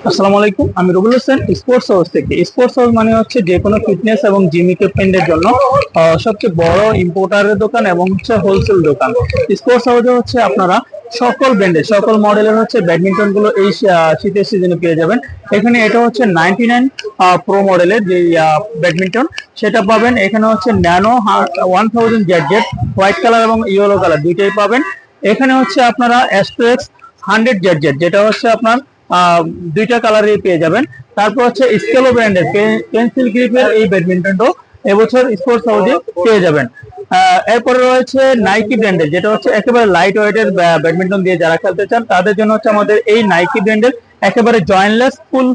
আসসালামু আলাইকুম, আমি রুবেল হোসেন স্পোর্টস হাউস থেকে। স্পোর্টস হাউস মানে হচ্ছে যে কোনো ফিটনেস এবং জিম ইকুইপমেন্টের জন্য সবচেয়ে বড় ইম্পোর্টারের দোকান এবং হচ্ছে হোলসেল দোকান। স্পোর্টস হাউসে হচ্ছে আপনারা সকল ব্র্যান্ডের সকল মডেলের হচ্ছে ব্যাডমিন্টন গুলো এই শীতের সিজনে পেয়ে যাবেন। এখানে এটা হচ্ছে 99 প্রো মডেলের যে ব্যাডমিন্টন, সেটা পাবেন। এখানে হচ্ছে nano 1000 Z Z white colour এবং ইয়েলো কালার দুইটাই পাবেন। এখানে হচ্ছে আপনারা অ্যাস্ট্রোএক্স 100 জেড জেড, যেটা হচ্ছে আপনার দুইটা কালারই পেয়ে যাবেন। তারপর হচ্ছে স্কেলো ব্র্যান্ডের পেন্সিল গ্রিপের এই ব্যাডমিন্টনটাও এবছর স্পোর্টস হাউসে পেয়ে যাবেন। এরপরে রয়েছে নাইকি ব্র্যান্ডের, যেটা হচ্ছে একেবারে লাইট ওয়েটের ব্যাডমিন্টন দিয়ে যারা খেলতে চান তাদের জন্য হচ্ছে আমাদের এই নাইকি ব্র্যান্ডের একেবারে জয়েন্টলেস ফুল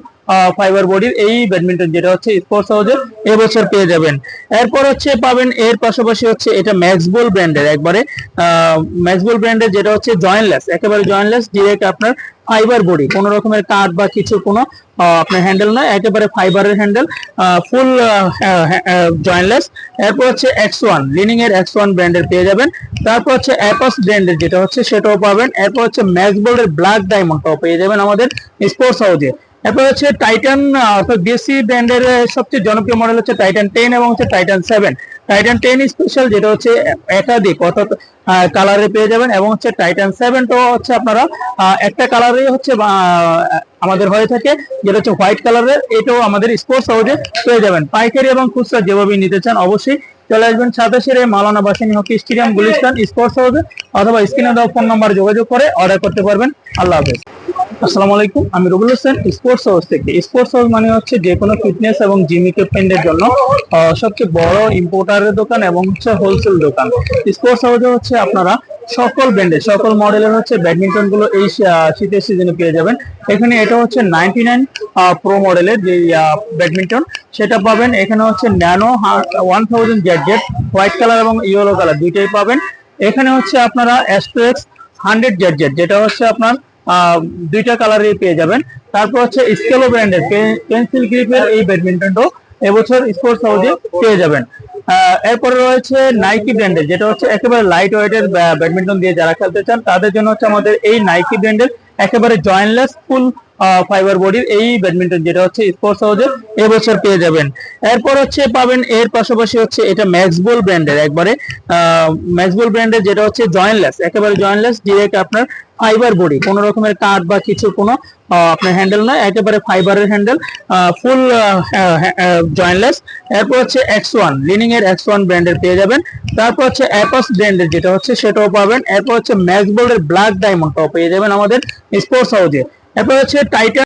ফাইবার বডির এই ব্যাডমিন্টন, যেটা হচ্ছে স্পোর্টস হাউসে এবছর পেয়ে যাবেন। এরপর হচ্ছে পাবেন এর পাশাপাশি হচ্ছে এটা ম্যাক্সবল ব্র্যান্ডের, একবারে ম্যাক্সবল ব্র্যান্ডের, যেটা হচ্ছে জয়েন্টলেস, একেবারে জয়েন্টলেস ডিরেক্ট আপনার ফাইবার বডি, কোনো রকমের কাঠ বা কিছু কোনো আপনার হ্যান্ডেল নয়, একেবারে ফাইবারের হ্যান্ডেল, ফুল জয়েন্টলেস। এরপর হচ্ছে X1 লিনিং এর X1 ব্র্যান্ডের পেয়ে যাবেন। তারপর হচ্ছে অ্যাপাস ব্র্যান্ডের, যেটা হচ্ছে সেটাও পাবেন। এরপর হচ্ছে ম্যাক্সবোল্ডের ব্ল্যাক ডায়মন্ডটাও পেয়ে যাবেন আমাদের স্পোর্টস হাউসে। এরপর হচ্ছে টাইটান অর্থাৎ বিএসসি ব্র্যান্ডের সবচেয়ে জনপ্রিয় মডেল হচ্ছে টাইটান 10 এবং হচ্ছে টাইটান 7। টাইটান 10 স্পেশাল, যেটা হচ্ছে একাধিক অর্থাৎ কালারে পেয়ে যাবেন, এবং হচ্ছে টাইটান 7 তো হচ্ছে আপনারা একটা কালারে হচ্ছে আমাদের হয়ে থাকে, যেটা হচ্ছে হোয়াইট কালারের, এটাও আমাদের স্পোর্টস হাউসে পেয়ে যাবেন। পাইকারি এবং খুচরা যেভাবে নিতে চান অবশ্যই চলে আসবেন সাতাশের Maulana Bhashani hockey stadium Gulistan sports হাউসে, অথবা স্ক্রিনে দেওয়া ফোন নাম্বার যোগাযোগ করে অর্ডার করতে পারবেন। আল্লাহ হাফেজ। আসসালামু আলাইকুম, আমি রুবেল হোসেন স্পোর্টস হাউস থেকে। স্পোর্টস হাউস মানে হচ্ছে যে কোনো ফিটনেস এবং জিম ইকুইপমেন্টের জন্য সবচেয়ে বড় ইম্পোর্টারের দোকান এবং হচ্ছে হোলসেল দোকান। স্পোর্টস হাউসে হচ্ছে আপনারা সকল ব্র্যান্ডের সকল মডেলের হচ্ছে ব্যাডমিন্টন গুলো এই শীতের সিজনে পেয়ে যাবেন। এখানে এটা হচ্ছে 99 প্রো মডেলের যে ব্যাডমিন্টন, সেটা পাবেন। এখানে হচ্ছে nano 1000 Z Z white colour এবং ইয়েলো কালার দুইটাই পাবেন। এখানে হচ্ছে আপনারা অ্যাস্ট্রোএক্স 100 জেড জেড, যেটা হচ্ছে আপনার দুইটা কালারই পেয়ে যাবেন। তারপর হচ্ছে স্কেলো ব্র্যান্ডের পেন্সিল গ্রিপের এই ব্যাডমিন্টনটাও এবছর স্পোর্টস হাউসে পেয়ে যাবেন। এরপরে রয়েছে নাইকি ব্র্যান্ডের, যেটা হচ্ছে একেবারে লাইট ওয়েটের ব্যাডমিন্টন দিয়ে যারা খেলতে চান তাদের জন্য হচ্ছে আমাদের এই নাইকি ব্র্যান্ডের একেবারে জয়েন্টলেস ফুল ফাইবার বডির এই ব্যাডমিন্টন, যেটা হচ্ছে স্পোর্টস হাউসে এবছর পেয়ে যাবেন। এরপর হচ্ছে পাবেন এর পাশাপাশি হচ্ছে এটা ম্যাক্সবল ব্র্যান্ডের, একবারে ম্যাক্সবল ব্র্যান্ডের, যেটা হচ্ছে জয়েন্টলেস, একেবারে জয়েন্টলেস ডিরেক্ট আপনার ফাইবার বডি, কোনো রকমের কাঠ বা কিছু কোনো আপনার হ্যান্ডেল নয়, একেবারে ফাইবারের হ্যান্ডেল, ফুল জয়েন্টলেস। এরপর হচ্ছে X1 লিনিং এর X1 ব্র্যান্ডের পেয়ে যাবেন। তারপর হচ্ছে অ্যাপাস ব্র্যান্ডের, যেটা হচ্ছে সেটাও পাবেন। এরপর হচ্ছে ম্যাক্সবোল্ডের ব্ল্যাক ডায়মন্ডটাও পেয়ে যাবেন আমাদের স্পোর্টস হাউসে। এরপর হচ্ছে টাইটান